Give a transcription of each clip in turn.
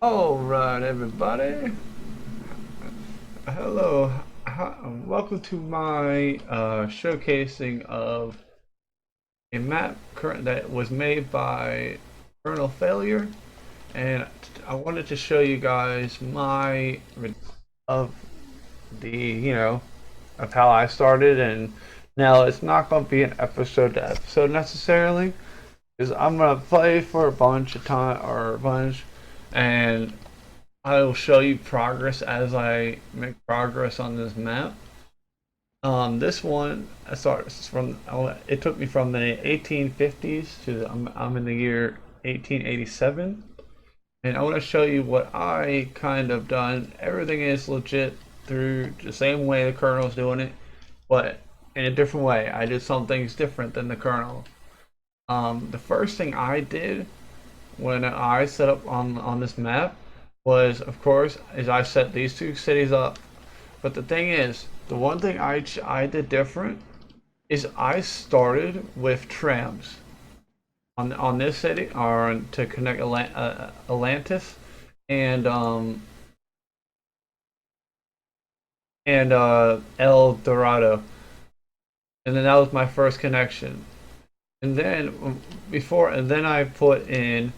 Alright, everybody. Hello. Welcome to my showcasing of a map that was made by CnlFailure, and I wanted to show you guys my of the of how I started. And now it's not going to be an episode to episode necessarily, because I'm gonna play for a bunch of time or a bunch, and I will show you progress as I make progress on this map. This one I started from. It took me from the 1850s to I'm in the year 1887, and I want to show you what I kind of done. Everything is legit through the same way the Colonel's doing it, but in a different way. I did some things different than the Colonel. The first thing I did when I set up on this map was, of course, is I set these two cities up. But the thing is, the one thing I did different is I started with trams on this city, or to connect Atlantis and El Dorado, and then that was my first connection. And then I put in,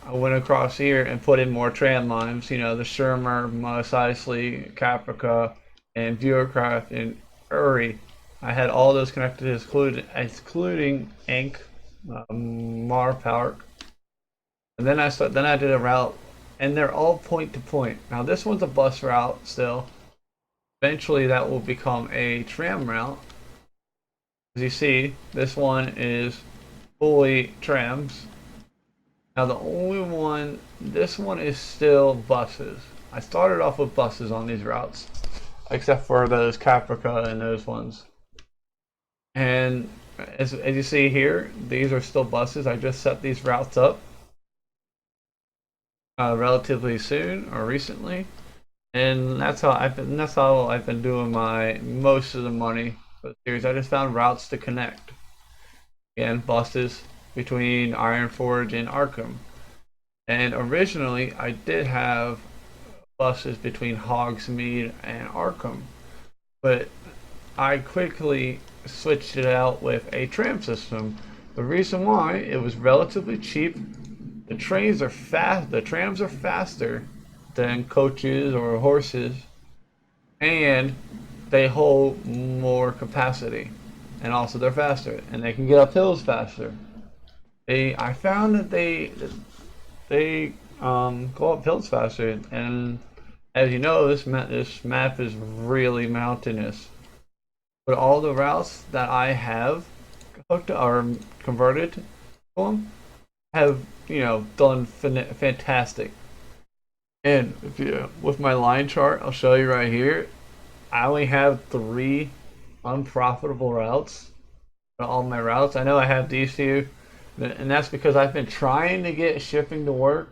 I went across here and put in more tram lines. You know, the Shermer, Mos Eisley, Caprica, and Bureaucraft, and Uri. I had all those connected, excluding Ink, Mar Park. And then I did a route, and they're all point to point. Now this one's a bus route still. Eventually that will become a tram route. As you see, this one is fully trams. Now the only one, this one is still buses. I started off with buses on these routes, except for those Caprica and those ones. And as you see here, these are still buses. I just set these routes up relatively soon or recently, and that's how I've been doing my most of the money for the series. I just found routes to connect. Again, buses between Ironforge and Arkham. And originally, I did have buses between Hogsmeade and Arkham, but I quickly switched it out with a tram system. The reason why, it was relatively cheap. The trains are fast. The trams are faster than coaches or horses, and they hold more capacity, and also they're faster, and they can get up hills faster. I found that they go up hills faster, and as you know, this map is really mountainous. But all the routes that I have hooked or converted to them have, done fantastic. And if you with my line chart, I'll show you right here. I only have 3 unprofitable routes on all my routes. I know I have these two, and that's because I've been trying to get shipping to work,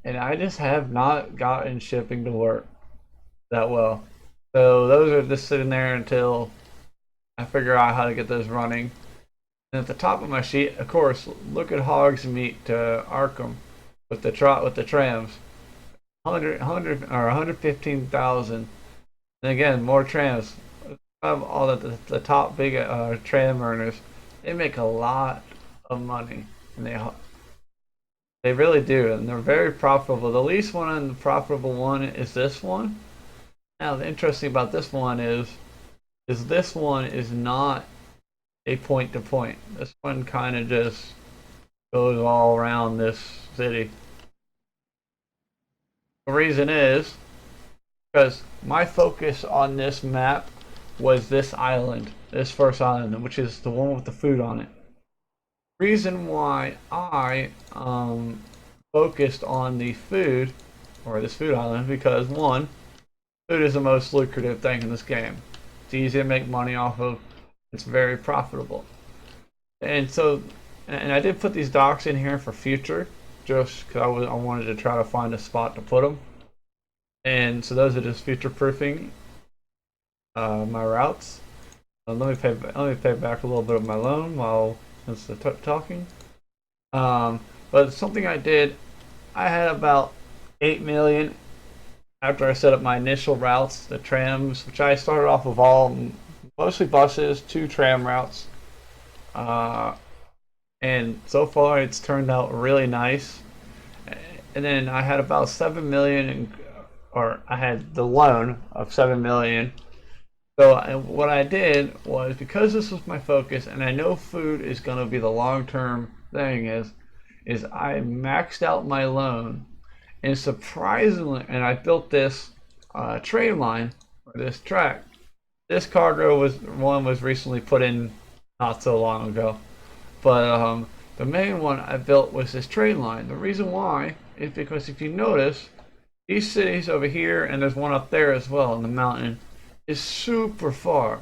and I just have not gotten shipping to work that well. So those are just sitting there until I figure out how to get those running. And at the top of my sheet, of course, look at Hogsmeade to Arkham with the trams, 100 or 115,000. And again, more trams. Of all the top big tram earners, they make a lot of money, and they really do, and they're very profitable. The least one and the profitable one is this one. Now, the interesting about this one is this one is not a point to point. This one kind of just goes all around this city. The reason is because my focus on this map was this island, this first island, which is the one with the food on it. Reason why I focused on the food, or this food island, because one, food is the most lucrative thing in this game. It's easy to make money off of. It's very profitable. And so, and I did put these docks in here for future, just because I wanted to try to find a spot to put them. And so those are just future proofing my routes. Let me pay back a little bit of my loan while since the talking. But something I did, I had about 8 million after I set up my initial routes, the trams, which I started off with all mostly buses, 2 tram routes. Uh, and so far it's turned out really nice. And then I had about 7 million, or I had the loan of 7 million. So what I did was, because this was my focus, and I know food is going to be the long-term thing, is I maxed out my loan, and surprisingly, and I built this train line, or this track. This cargo was recently put in not so long ago, but the main one I built was this train line. The reason why is because if you notice, these cities over here, and there's one up there as well in the mountain, is super far,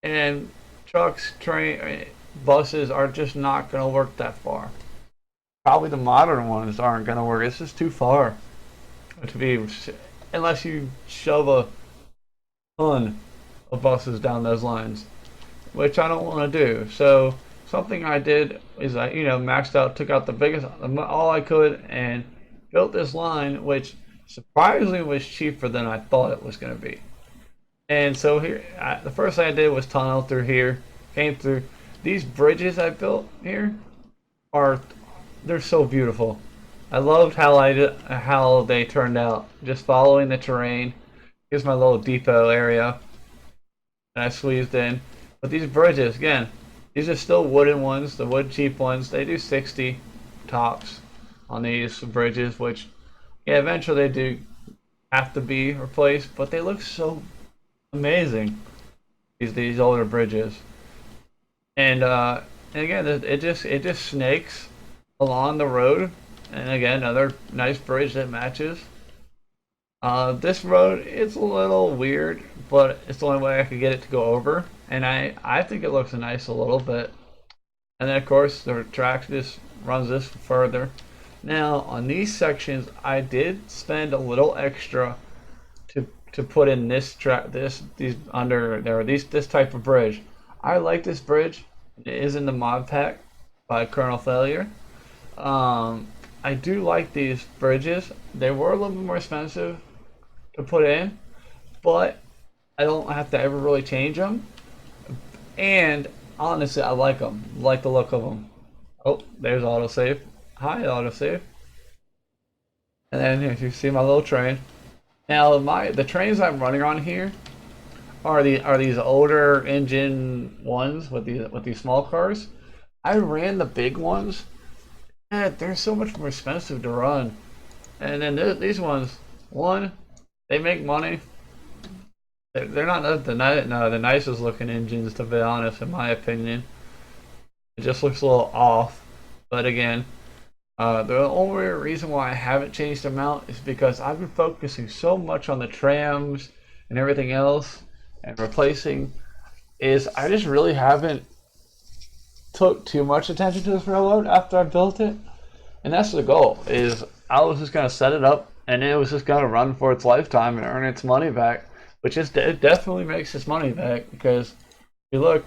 and trucks, train, buses are just not going to work that far. Probably the modern ones aren't going to work. It's just too far to be, unless you shove a ton of buses down those lines, which I don't want to do. So something I did is I, maxed out, took out the biggest, all I could, and built this line, which surprisingly was cheaper than I thought it was going to be. And so here, the first thing I did was tunnel through here, came through. These bridges I built here they're so beautiful. I loved how they turned out, just following the terrain. Here's my little depot area, and I squeezed in. But these bridges, again, these are still wooden ones, the wood cheap ones. They do 60 tops on these bridges, which, yeah, eventually they do have to be replaced, but they look so amazing, these older bridges. And again, it just snakes along the road, and again, another nice bridge that matches. This road, it's a little weird, but it's the only way I could get it to go over, and I think it looks nice a little bit. And then of course the track just runs this further. Now on these sections, I did spend a little extra to put in this track, this type of bridge. I like this bridge. It is in the mod pack by CnlFailure. I do like these bridges. They were a little bit more expensive to put in, but I don't have to ever really change them. And honestly, I like them. Like the look of them. Oh, there's autosave. Hi, autosave. And then if you see my little train. Now the trains I'm running on here are these older engine ones with these small cars. I ran the big ones. And they're so much more expensive to run. And then these ones, one, they make money. They're not the nicest looking engines, to be honest, in my opinion. It just looks a little off. But again, the only reason why I haven't changed them out is because I've been focusing so much on the trams and everything else and replacing, is I just really haven't took too much attention to this railroad after I built it. And that's the goal, is I was just going to set it up and it was just going to run for its lifetime and earn its money back, which it definitely makes its money back, because if you look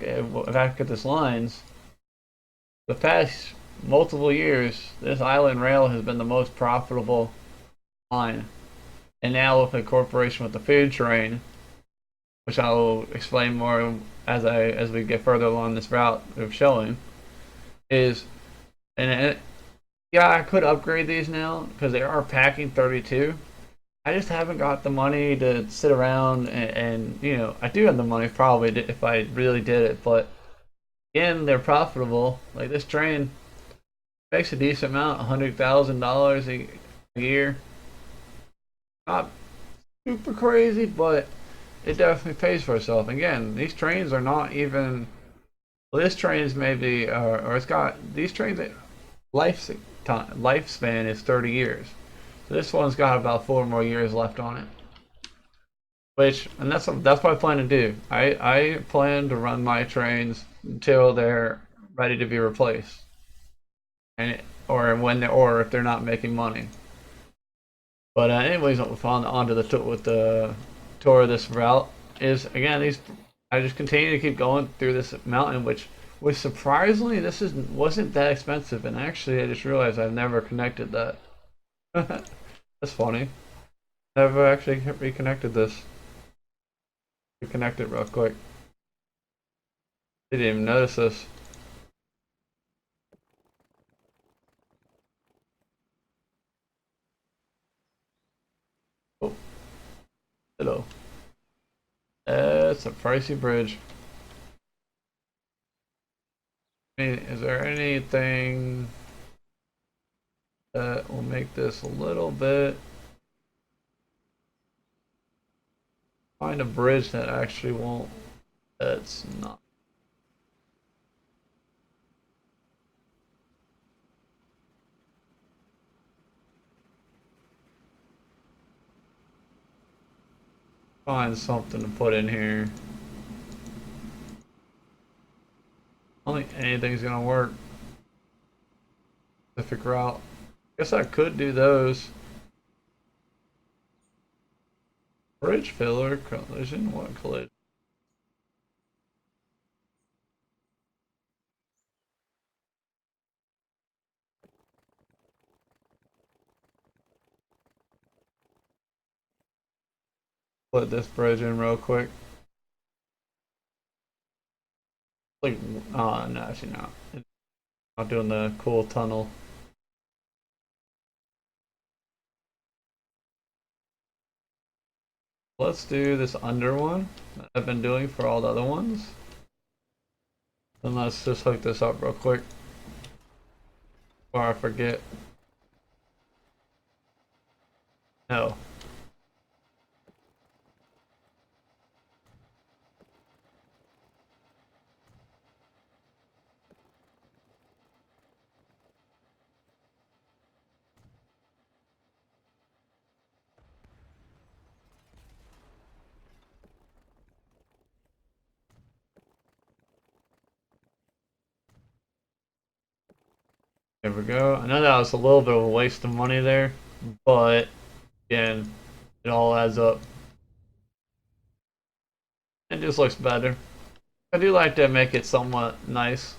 back at this lines, the past multiple years, this island rail has been the most profitable line. And now with the corporation with the food train, which I will explain more as we get further along this route of showing, is, yeah, I could upgrade these now because they are packing 32. I just haven't got the money to sit around and I do have the money probably if I really did it, but again, they're profitable. Like this train makes a decent amount, $100,000 a year. Not super crazy, but it definitely pays for itself. Again, these trains are not even. Well, this train's maybe, or it's got these trains. Lifespan is 30 years. So this one's got about 4 more years left on it. And that's what I plan to do. I plan to run my trains until they're ready to be replaced, or if they're not making money. But anyways, on to the tour of this route is, again, I just continue to keep going through this mountain, which was surprisingly wasn't that expensive, and actually I just realized I've never connected that. That's funny. Never actually reconnected this. Reconnect it real quick. Didn't even notice this. Oh, hello. It's a pricey bridge. I mean, is there anything that will make this a little bit? Find a bridge that actually won't. That's not. Find something to put in here. I don't think anything's gonna work. Specific route. Guess I could do those. Bridge filler, collision, what collision? Put this bridge in real quick. Like, no, actually not. It's not doing the cool tunnel. Let's do this under one that I've been doing for all the other ones. Then let's just hook this up real quick before I forget. No. There we go. I know that was a little bit of a waste of money there, but again, it all adds up. It just looks better. I do like to make it somewhat nice.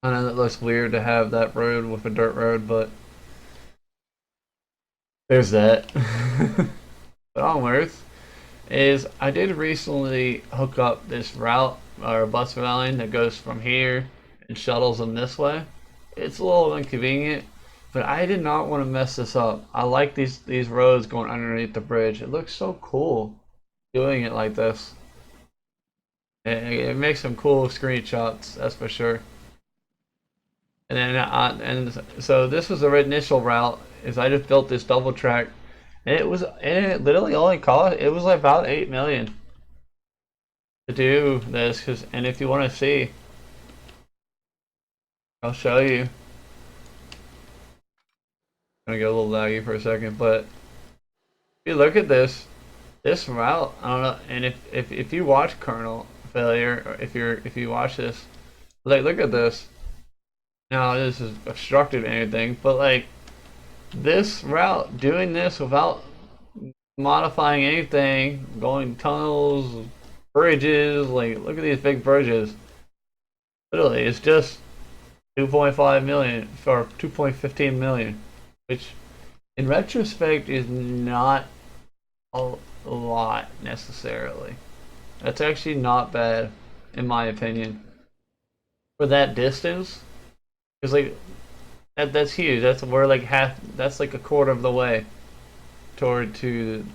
I know that looks weird to have that road with a dirt road, but there's that. But onwards is I did recently hook up this route or bus line that goes from here and shuttles them this way. It's a little inconvenient, but I did not want to mess this up. I like these roads going underneath the bridge. It looks so cool doing it like this. It makes some cool screenshots, that's for sure. And then and so this was the initial route. Is I just built this double track, and it literally only cost it was like about 8 million to do this. And if you want to see, I'll show you. I'm gonna get a little laggy for a second, but if you look at this route, I don't know. And if you watch CnlFailure, or if you watch this, like look at this. Now this is obstructed or anything, but like this route, doing this without modifying anything, going tunnels, bridges, like look at these big bridges. Literally, it's just 2.5 million or 2.15 million, which in retrospect is not a lot necessarily. That's actually not bad in my opinion for that distance. Because like that's huge. We're like half. That's like a quarter of the way toward to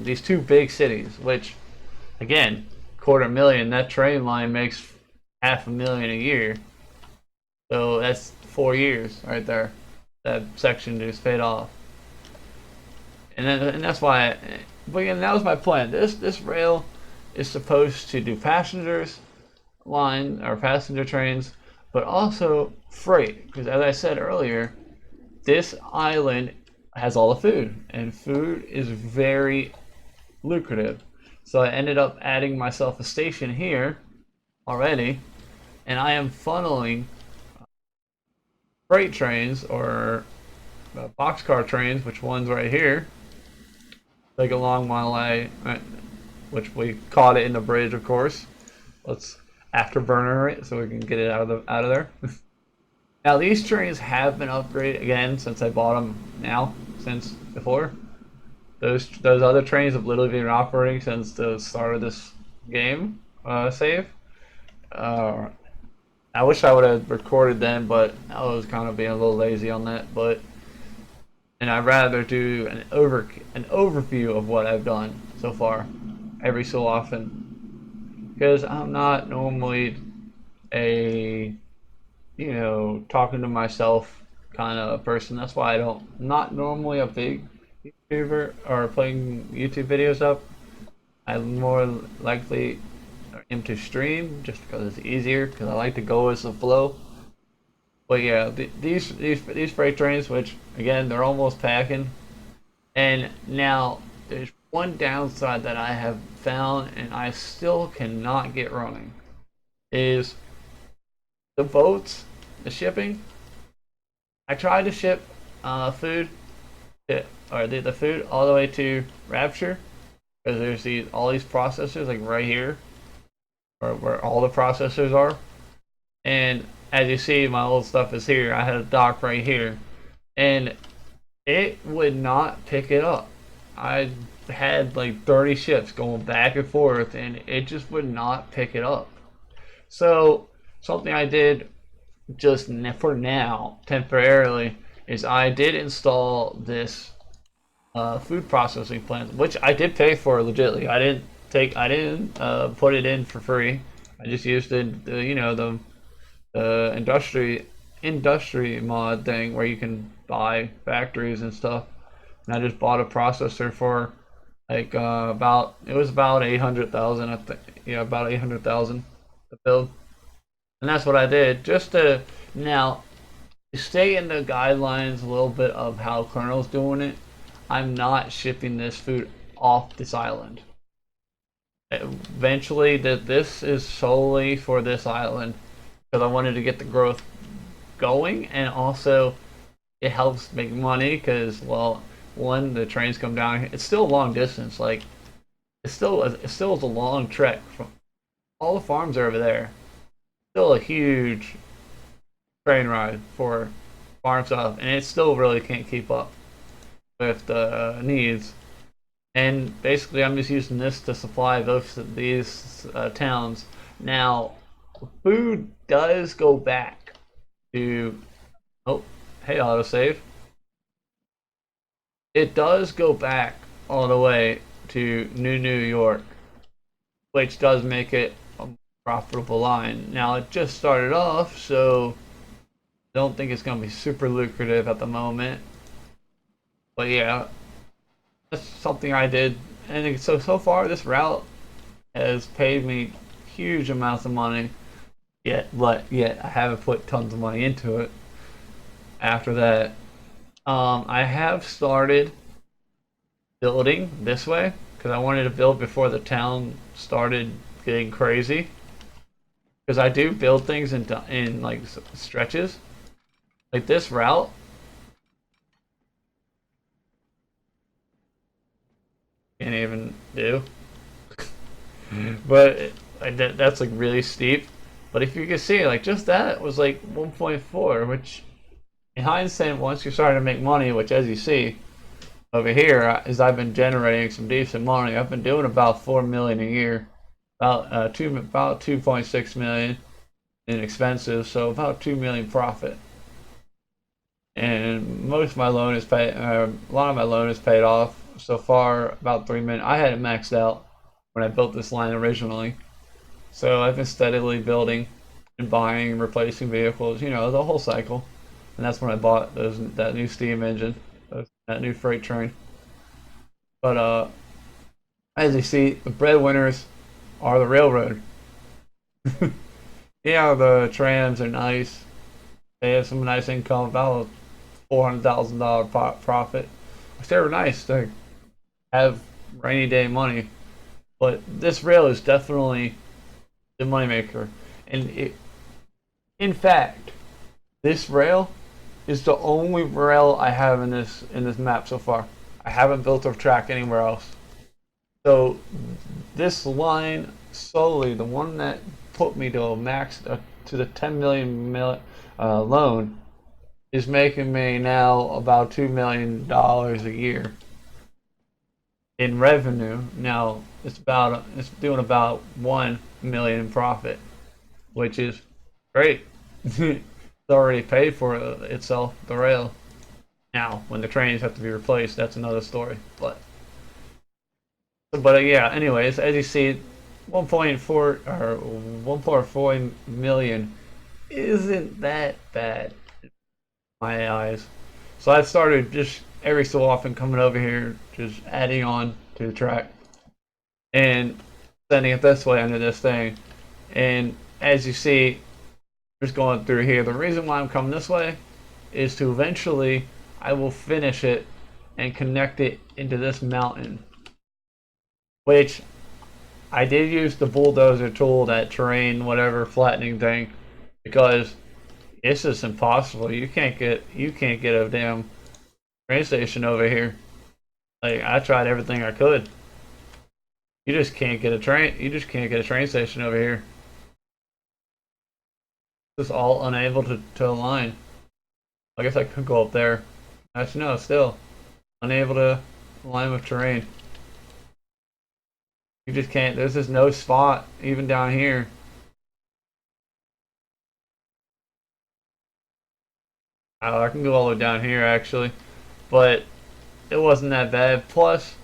these two big cities. Which, again, quarter million. That train line makes 500,000 a year. So that's 4 years right there. That section just paid off. And that's why. But again, that was my plan. This rail is supposed to do passengers line or passenger trains, but also freight. Because as I said earlier, this island has all the food, and food is very lucrative. So I ended up adding myself a station here already, and I am funneling freight trains or boxcar trains, which one's right here, like along my way, which we caught it in the bridge, of course. Let's afterburner it so we can get it out of there. Now these trains have been upgraded again since I bought them now, since before. those other trains have literally been operating since the start of this game save. Uh, I wish I would have recorded then, but I was kind of being a little lazy on that. And I'd rather do an overview of what I've done so far, every so often, because I'm not normally a talking to myself kind of person. That's why not normally a big YouTuber or putting YouTube videos up. I'm more likely am to stream just because it's easier, because I like to go as the flow. But yeah, these freight trains, which again they're almost packing, and now there's one downside that I have found, and I still cannot get running, is the boats, the shipping. I tried to ship food, or the food all the way to Rapture, because there's all these processors like right here, or where all the processors are. And as you see, my old stuff is here. I had a dock right here, and it would not pick it up. I had like 30 ships going back and forth, and it just would not pick it up. So something I did just for now, temporarily, is I did install this food processing plant, which I did pay for legitly. I didn't put it in for free. I just used the industry mod thing where you can buy factories and stuff. And I just bought a processor for like it was about 800,000. I think, yeah, about 800,000 to build. And that's what I did, just to now stay in the guidelines a little bit of how Colonel's doing it. I'm not shipping this food off this island. Eventually, this is solely for this island, because I wanted to get the growth going, and also it helps make money because, well, one, the trains come down here. It's still a long distance. Like it still is a long trek from all the farms are over there. Still a huge train ride for farm stuff, and it still really can't keep up with the needs. And basically, I'm just using this to supply these towns. Now, food does go back to. Oh, hey, autosave. It does go back all the way to New York, which does make it a profitable line. Now, it just started off, so I don't think it's going to be super lucrative at the moment. But yeah, that's something I did. And so far, this route has paid me huge amounts of money. Yet I haven't put tons of money into it. After that, I have started building this way because I wanted to build before the town started getting crazy. Because I do build things in like stretches, like this route. Can't even do, but that's like really steep. But if you can see, like just that was like 1.4, which in hindsight, once you start to make money, which as you see over here, is I've been generating some decent money. I've been doing about 4 million a year, about 2.6 million in expenses, so about 2 million profit. And most of my loan is paid. A lot of my loan is paid off so far. About 3 million. I had it maxed out when I built this line originally, so I've been steadily building and buying and replacing vehicles. The whole cycle. And that's when I bought that new steam engine, that new freight train. But as you see, the breadwinners are the railroad. Yeah, the trams are nice. They have some nice income, about $400,000 profit, which they were nice to have rainy day money. But this rail is definitely the moneymaker, and in fact, this rail is the only rail I have in this map so far. I haven't built a track anywhere else. So this line solely, the one that put me to a max to the 10 million loan, is making me now about $2 million a year. in revenue. Now it's doing about 1 million in profit, which is great. It's already paid for itself, the rail. Now, when the trains have to be replaced, that's another story. But yeah. Anyways, as you see, 1.4 or 1.4 million isn't that bad in my eyes. So I started just every so often coming over here, just adding on to the track and sending it this way under this thing. And as you see, just going through here, the reason why I'm coming this way is to eventually I will finish it and connect it into this mountain, which I did use the bulldozer tool, that terrain, whatever flattening thing, because it's just impossible. You can't get a damn train station over here. Like, I tried everything I could. You just can't get a train. You just can't get a train station over here. Just all unable to align. I guess I could go up there. Actually, no, still unable to align with terrain. You just can't. There's just no spot even down here. Oh, I can go all the way down here actually, but it wasn't that bad. Plus,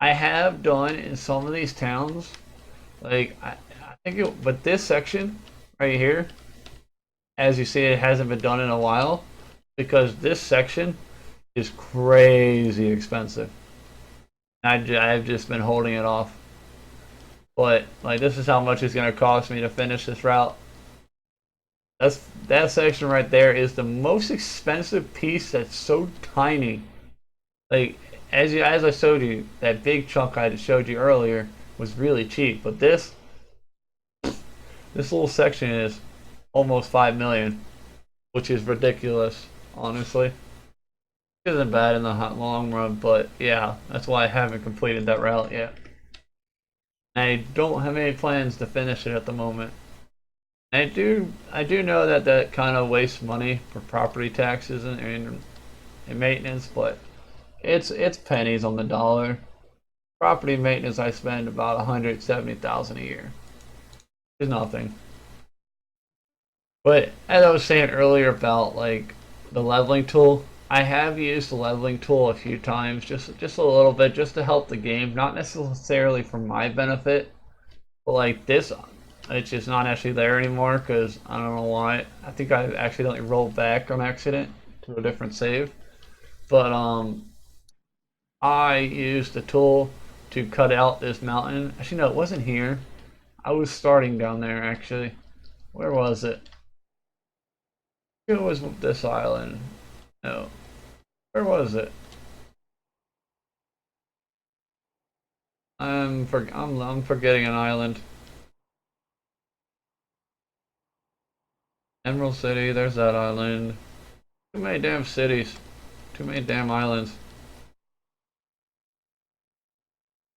I have done in some of these towns, like I think it, but this section right here, as you see, it hasn't been done in a while because this section is crazy expensive. I've just been holding it off. But like, this is how much it's gonna cost me to finish this route. That section right there is the most expensive piece. That's so tiny. Like, as I showed you, that big chunk I showed you earlier was really cheap, but this little section is almost 5 million, which is ridiculous, honestly. It isn't bad in the long run, but yeah, that's why I haven't completed that route yet. I don't have any plans to finish it at the moment. I do know that that kind of wastes money for property taxes and maintenance, but it's pennies on the dollar. Property maintenance, I spend about 170,000 a year. It's nothing. But as I was saying earlier about like the leveling tool, I have used the leveling tool a few times, just a little bit, just to help the game, not necessarily for my benefit, but like this, it's just not actually there anymore because I don't know why. I think I accidentally rolled back on accident to a different save. But I used the tool to cut out this mountain. Actually, no, it wasn't here. I was starting down there actually. Where was it? It was this island. No, where was it? I'm forgetting an island. Emerald City. There's that island. Too many damn cities. Too many damn islands.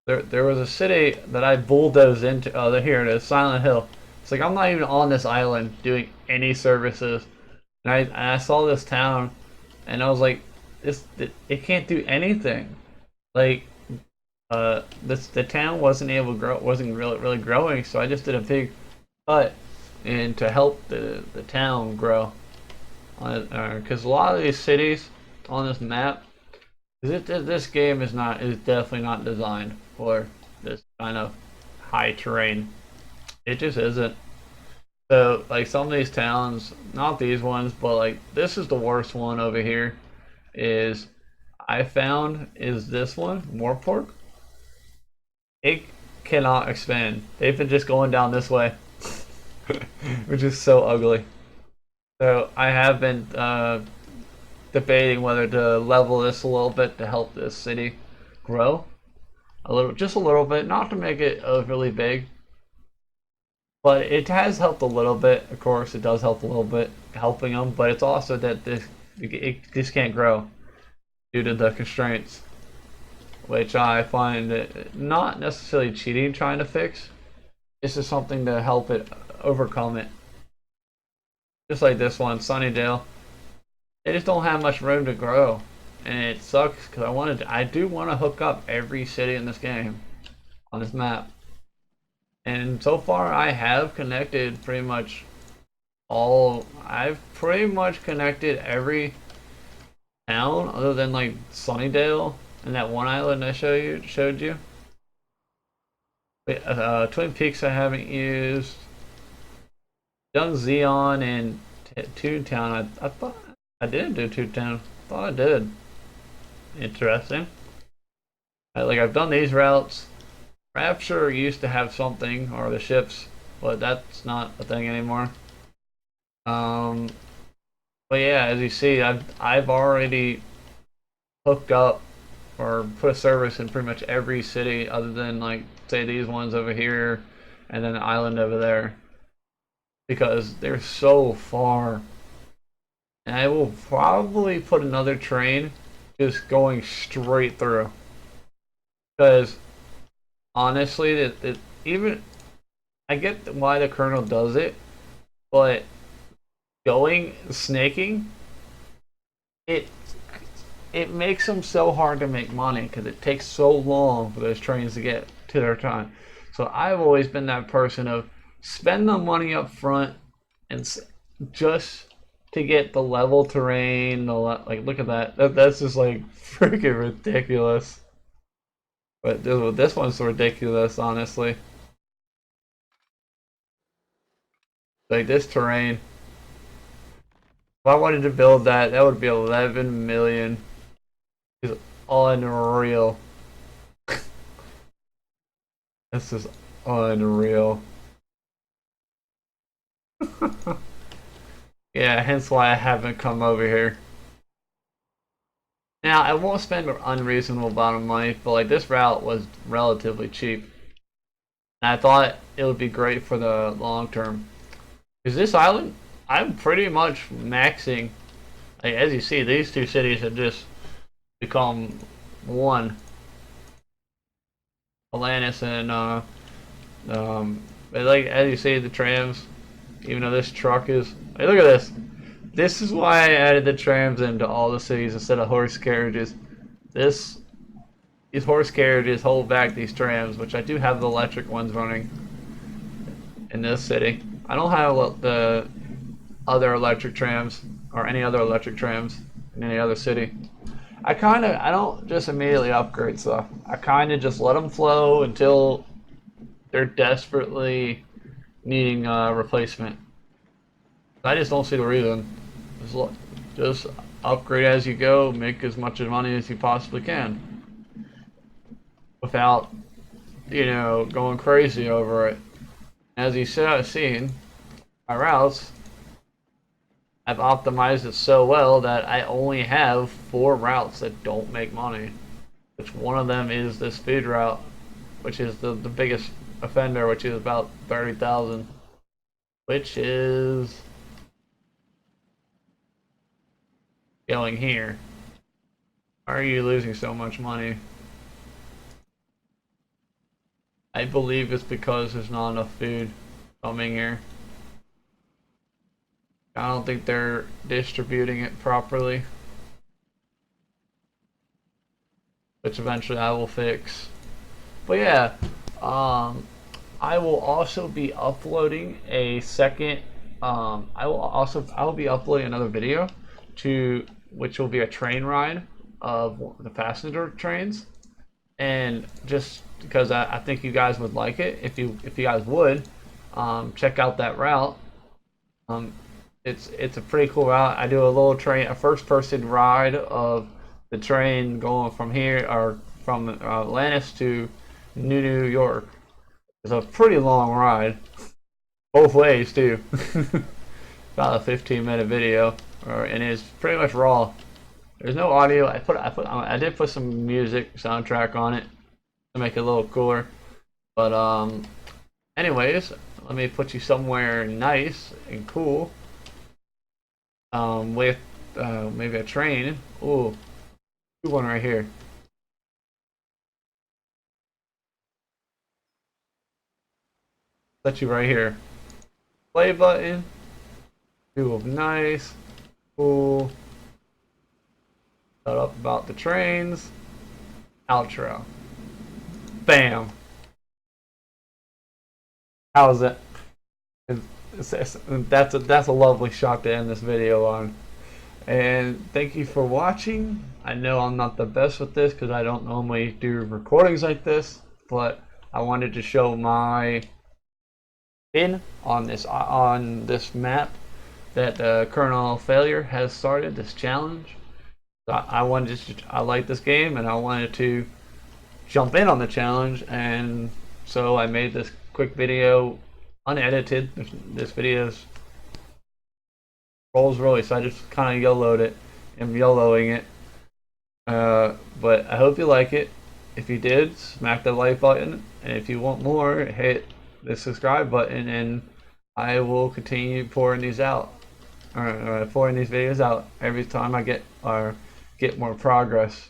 There was a city that I bulldozed into. Oh, here it is, Silent Hill. It's like I'm not even on this island doing any services, and I saw this town, and I was like, it can't do anything. Like, the town wasn't able to grow, wasn't really growing, so I just did a big cut and to help the town grow. Because a lot of these cities on this map, this game is definitely not designed for this kind of high terrain. It just isn't. So like some of these towns, not these ones, but like this is the worst one over here. Is I found is this one, Morpork. It cannot expand. They've been just going down this way, which is so ugly. So I have been debating whether to level this a little bit to help this city grow a little, just a little bit, not to make it overly big, but it has helped a little bit. Of course, it does help a little bit helping them, but it's also that this can't grow due to the constraints, which I find it not necessarily cheating trying to fix. It's just something to help it overcome it. Just like this one, Sunnydale. They just don't have much room to grow. and it sucks because I do want to hook up every city in this game on this map. And so far I have connected pretty much I've pretty much connected every town other than like Sunnydale and that one island I showed you. Twin Peaks I haven't used. Done Xeon and Toontown. I thought I didn't do Toontown. Thought I did. Interesting. Like I've done these routes. Rapture used to have something, or the ships, but that's not a thing anymore. Um, but yeah, as you see, I've already hooked up or put a service in pretty much every city other than like say these ones over here and then the island over there because they're so far. And I will probably put another train just going straight through because honestly, even I get why the Colonel does it, but going snaking, it it makes them so hard to make money because it takes so long for those trains to get to their time. So I've always been that person of spend the money up front and just to get the level terrain. Like look at that's just like freaking ridiculous. But this one's ridiculous, honestly. Like this terrain. If I wanted to build that, that would be 11 million. It's unreal. This is unreal. Yeah, hence why I haven't come over here. Now, I won't spend an unreasonable amount of money, but like this route was relatively cheap. And I thought it would be great for the long term. Because this island, I'm pretty much maxing. Like, as you see, these two cities have just become one. Atlantis and like as you see the trams, even though this truck is. Hey, look at this. This is why I added the trams into all the cities instead of horse carriages. These horse carriages hold back these trams, which I do have the electric ones running in this city. I don't have the other electric trams or any other electric trams in any other city. I don't just immediately upgrade stuff. I kind of just let them flow until they're desperately needing a replacement. I just don't see the reason. Just upgrade as you go, make as much money as you possibly can, without, going crazy over it. As you seen, my routes, I've optimized it so well that I only have 4 routes that don't make money. Which one of them is this food route, which is the biggest offender, which is about 30,000, which is going here. Why are you losing so much money? I believe it's because there's not enough food coming here. I don't think they're distributing it properly, which eventually I will fix. But yeah, I will also be uploading a second. I will be uploading another video which will be a train ride of the passenger trains, and just because I think you guys would like it, if you guys would, check out that route. It's a pretty cool route. I do a first person ride of the train going from here or from Atlantis to New York. It's a pretty long ride, both ways too. About a 15-minute video, and it's pretty much raw. There's no audio. I did put some music soundtrack on it to make it a little cooler. But anyways, let me put you somewhere nice and cool. With maybe a train. Ooh, one right here. Let you right here. Play button. Do nice, cool. Shut up about the trains. Outro. Bam. How's it? That's a lovely shot to end this video on. And thank you for watching. I know I'm not the best with this because I don't normally do recordings like this, but I wanted to show my spin on this map that CnlFailure has started, this challenge. So I like this game and I wanted to jump in on the challenge, and so I made this quick video, unedited. This video rolls really, so I just kind of YOLO'd it. I'm YOLOing it. But I hope you like it. If you did, smack the like button, and if you want more, hit the subscribe button, and I will continue pouring these out, or pouring these videos out every time I get more progress.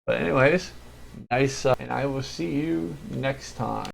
But anyways, nice, and I will see you next time.